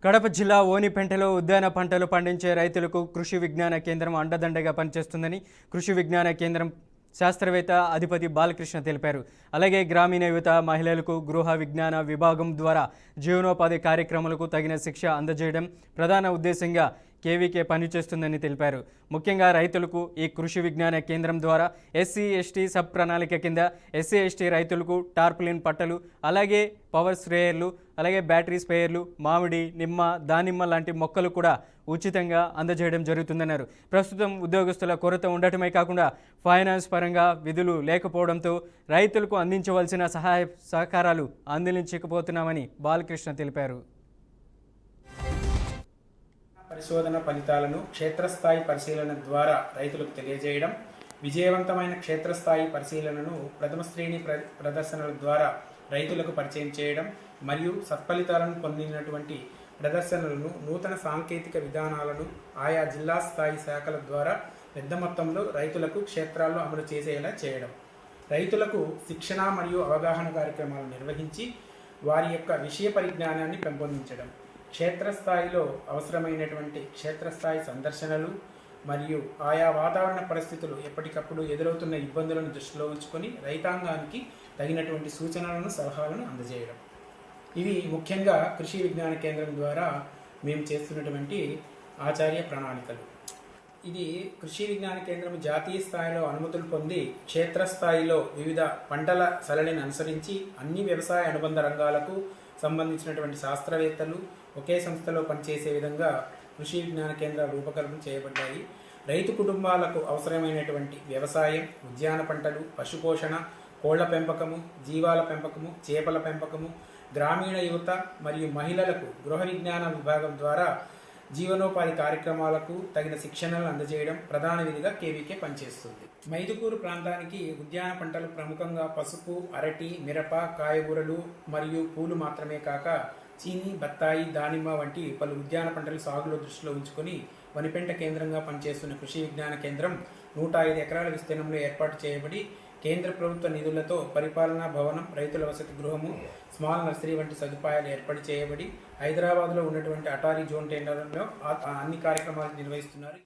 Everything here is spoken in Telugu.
కడప జిల్లా ఓనిపెంటలో ఉద్యాన పంటలు పండించే రైతులకు కృషి విజ్ఞాన కేంద్రం అండదండగా పనిచేస్తుందని కృషి విజ్ఞాన కేంద్రం శాస్త్రవేత్త అధిపతి బాలకృష్ణ తెలిపారు. అలాగే గ్రామీణ యువత మహిళలకు గృహ విజ్ఞాన విభాగం ద్వారా జీవనోపాధి కార్యక్రమాలకు తగిన శిక్ష అందజేయడం ప్రధాన ఉద్దేశంగా కేవీకే పనిచేస్తుందని తెలిపారు. ముఖ్యంగా రైతులకు ఈ కృషి విజ్ఞాన కేంద్రం ద్వారా ఎస్సీ ఎస్టీ సబ్ ప్రణాళిక కింద ఎస్సీ ఎస్టీ రైతులకు టార్పులిన్ పట్టలు, అలాగే పవర్ స్ప్రేయర్లు, అలాగే బ్యాటరీ స్ప్రేయర్లు, మామిడి, నిమ్మ, దానిమ్మ లాంటి మొక్కలు కూడా ఉచితంగా అందజేయడం జరుగుతుందన్నారు. ప్రస్తుతం ఉద్యోగస్తుల కొరత ఉండటమే కాకుండా ఫైనాన్స్ పరంగా విధులు లేకపోవడంతో రైతులకు అందించవలసిన సహాయ సహకారాలు అందించకపోతున్నామని బాలకృష్ణ తెలిపారు. పరిశోధన ఫలితాలను క్షేత్రస్థాయి పరిశీలన ద్వారా రైతులకు తెలియజేయడం, విజయవంతమైన క్షేత్రస్థాయి పరిశీలనను ప్రథమ శ్రేణి ప్రదర్శనల ద్వారా రైతులకు పరిచయం చేయడం మరియు సత్ఫలితాలను పొందినటువంటి ప్రదర్శనలను నూతన సాంకేతిక విధానాలను ఆయా జిల్లా స్థాయి శాఖల ద్వారా పెద్ద మొత్తంలో రైతులకు క్షేత్రాల్లో అమలు చేసేలా చేయడం, రైతులకు శిక్షణ మరియు అవగాహన కార్యక్రమాలు నిర్వహించి వారి యొక్క విషయ పరిజ్ఞానాన్ని పెంపొందించడం, క్షేత్రస్థాయిలో అవసరమైనటువంటి క్షేత్రస్థాయి సందర్శనలు మరియు ఆయా వాతావరణ పరిస్థితులు ఎప్పటికప్పుడు ఎదురవుతున్న ఇబ్బందులను దృష్టిలో ఉంచుకొని రైతాంగానికి తగినటువంటి సూచనలను సలహాలను అందజేయడం. ఇవి ముఖ్యంగా కృషి విజ్ఞాన కేంద్రం ద్వారా మేము చేస్తున్నటువంటి ఆచార్య ప్రణాళికలు. ఇది కృషి విజ్ఞాన కేంద్రం జాతీయ స్థాయిలో అనుమతులు పొంది క్షేత్రస్థాయిలో వివిధ పంటల సరళిని అనుసరించి అన్ని వ్యవసాయ అనుబంధ రంగాలకు సంబంధించినటువంటి శాస్త్రవేత్తలు ఒకే సంస్థలో పనిచేసే విధంగా కృషి విజ్ఞాన కేంద్రాలు రూపకల్పన చేయబడ్డాయి. రైతు కుటుంబాలకు అవసరమైనటువంటి వ్యవసాయం, ఉద్యాన పంటలు, పశుపోషణ, కోళ్ల పెంపకము, జీవాల పెంపకము, చేపల పెంపకము, గ్రామీణ యువత మరియు మహిళలకు గృహ విజ్ఞాన విభాగం ద్వారా జీవనోపాధి కార్యక్రమాలకు తగిన శిక్షణలు అందజేయడం ప్రధాన విధిగా కేవీకే పనిచేస్తుంది. మైదుకూరు ప్రాంతానికి ఉద్యాన పంటలు ప్రముఖంగా పసుపు, అరటి, మిరప, కాయగూరలు మరియు పూలు మాత్రమే కాక చీని, బత్తాయి, దానిమ్మ వంటి పలు ఉద్యాన పంటల సాగులో దృష్టిలో ఉంచుకొని వనిపెంట కేంద్రంగా పనిచేస్తున్న కృషి విజ్ఞాన కేంద్రం 105 ఎకరాల విస్తీర్ణంలో ఏర్పాటు చేయబడి కేంద్ర ప్రభుత్వ నిధులతో పరిపాలనా భవనం, రైతుల వసతి గృహము, స్మాల్ నర్సరీ వంటి సదుపాయాలు ఏర్పాటు చేయబడి హైదరాబాద్లో ఉన్నటువంటి అటారీ జోన్ టెండర్లో అన్ని కార్యక్రమాలు నిర్వహిస్తున్నారు.